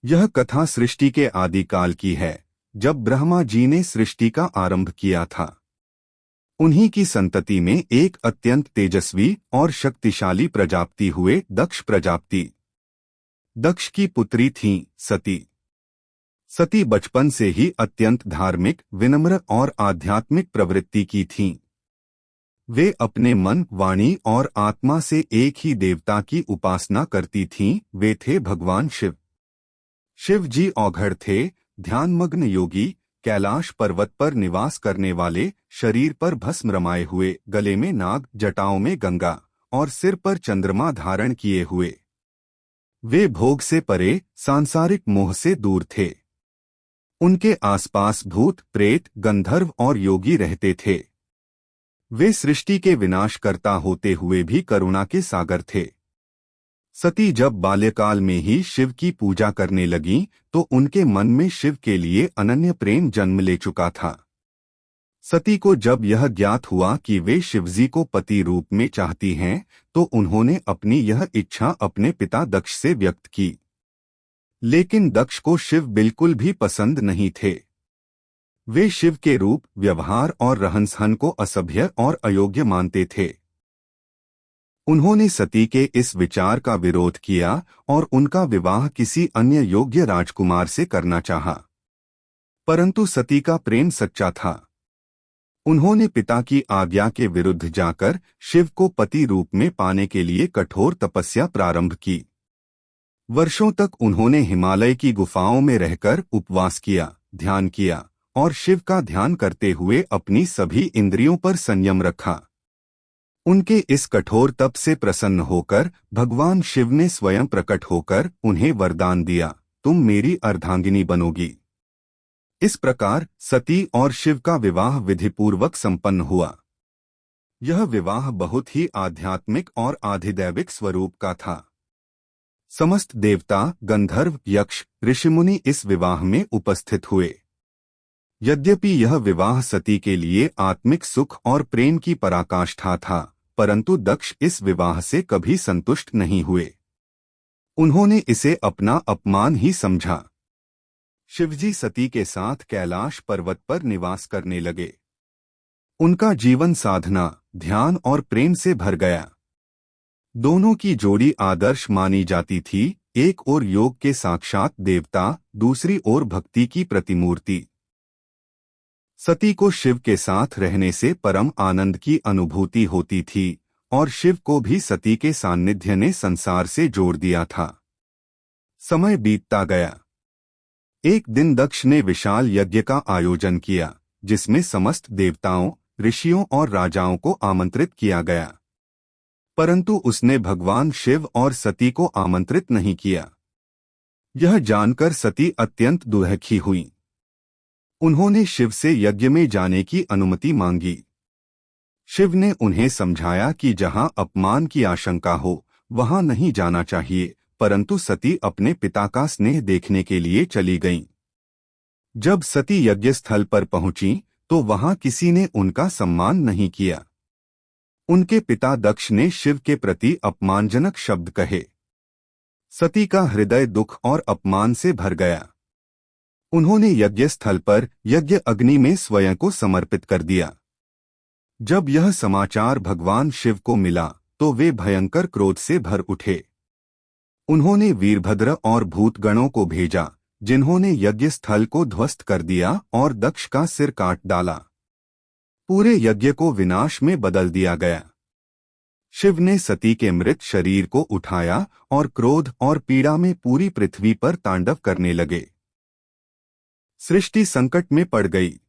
यह कथा सृष्टि के आदिकाल की है, जब ब्रह्मा जी ने सृष्टि का आरंभ किया था। उन्हीं की संतति में एक अत्यंत तेजस्वी और शक्तिशाली प्रजापति हुए, दक्ष प्रजापति। दक्ष की पुत्री थीं सती। सती बचपन से ही अत्यंत धार्मिक, विनम्र और आध्यात्मिक प्रवृत्ति की थीं। वे अपने मन, वाणी और आत्मा से एक ही देवता की उपासना करती थीं, वे थे भगवान शिव। शिव जी औघड़ थे, ध्यानमग्न योगी, कैलाश पर्वत पर निवास करने वाले, शरीर पर भस्म रमाए हुए, गले में नाग, जटाओं में गंगा और सिर पर चंद्रमा धारण किए हुए। वे भोग से परे, सांसारिक मोह से दूर थे। उनके आसपास भूत, प्रेत, गंधर्व और योगी रहते थे। वे सृष्टि के विनाशकर्ता होते हुए भी करुणा के सागर थे। सती जब बाल्यकाल में ही शिव की पूजा करने लगीं, तो उनके मन में शिव के लिए अनन्य प्रेम जन्म ले चुका था। सती को जब यह ज्ञात हुआ कि वे शिवजी को पति रूप में चाहती हैं, तो उन्होंने अपनी यह इच्छा अपने पिता दक्ष से व्यक्त की। लेकिन दक्ष को शिव बिल्कुल भी पसंद नहीं थे। वे शिव के रूप, व्यवहार और रहन-सहन को असभ्य और अयोग्य मानते थे। उन्होंने सती के इस विचार का विरोध किया और उनका विवाह किसी अन्य योग्य राजकुमार से करना चाहा। परंतु सती का प्रेम सच्चा था। उन्होंने पिता की आज्ञा के विरुद्ध जाकर शिव को पति रूप में पाने के लिए कठोर तपस्या प्रारंभ की। वर्षों तक उन्होंने हिमालय की गुफाओं में रहकर उपवास किया, ध्यान किया और शिव का ध्यान करते हुए अपनी सभी इंद्रियों पर संयम रखा। उनके इस कठोर तप से प्रसन्न होकर भगवान शिव ने स्वयं प्रकट होकर उन्हें वरदान दिया, तुम मेरी अर्धांगिनी बनोगी। इस प्रकार सती और शिव का विवाह विधिपूर्वक संपन्न हुआ। यह विवाह बहुत ही आध्यात्मिक और आधिदैविक स्वरूप का था। समस्त देवता, गंधर्व, यक्ष, ऋषिमुनि इस विवाह में उपस्थित हुए। यद्यपि यह विवाह सती के लिए आत्मिक सुख और प्रेम की पराकाष्ठा था, परंतु दक्ष इस विवाह से कभी संतुष्ट नहीं हुए। उन्होंने इसे अपना अपमान ही समझा। शिवजी सती के साथ कैलाश पर्वत पर निवास करने लगे। उनका जीवन साधना, ध्यान और प्रेम से भर गया। दोनों की जोड़ी आदर्श मानी जाती थी, एक ओर योग के साक्षात देवता, दूसरी ओर भक्ति की प्रतिमूर्ति। सती को शिव के साथ रहने से परम आनंद की अनुभूति होती थी और शिव को भी सती के सान्निध्य ने संसार से जोड़ दिया था। समय बीतता गया। एक दिन दक्ष ने विशाल यज्ञ का आयोजन किया, जिसमें समस्त देवताओं, ऋषियों और राजाओं को आमंत्रित किया गया। परंतु उसने भगवान शिव और सती को आमंत्रित नहीं किया। यह जानकर सती अत्यंत दुखी हुई। उन्होंने शिव से यज्ञ में जाने की अनुमति मांगी। शिव ने उन्हें समझाया कि जहां अपमान की आशंका हो, वहां नहीं जाना चाहिए, परंतु सती अपने पिता का स्नेह देखने के लिए चली गईं। जब सती यज्ञ स्थल पर पहुंची, तो वहां किसी ने उनका सम्मान नहीं किया। उनके पिता दक्ष ने शिव के प्रति अपमानजनक शब्द कहे। सती का हृदय दुख और अपमान से भर गया। उन्होंने यज्ञ स्थल पर यज्ञ अग्नि में स्वयं को समर्पित कर दिया। जब यह समाचार भगवान शिव को मिला, तो वे भयंकर क्रोध से भर उठे। उन्होंने वीरभद्र और भूतगणों को भेजा, जिन्होंने यज्ञ स्थल को ध्वस्त कर दिया और दक्ष का सिर काट डाला। पूरे यज्ञ को विनाश में बदल दिया गया। शिव ने सती के मृत शरीर को उठाया और क्रोध और पीड़ा में पूरी पृथ्वी पर तांडव करने लगे। सृष्टि संकट में पड़ गई।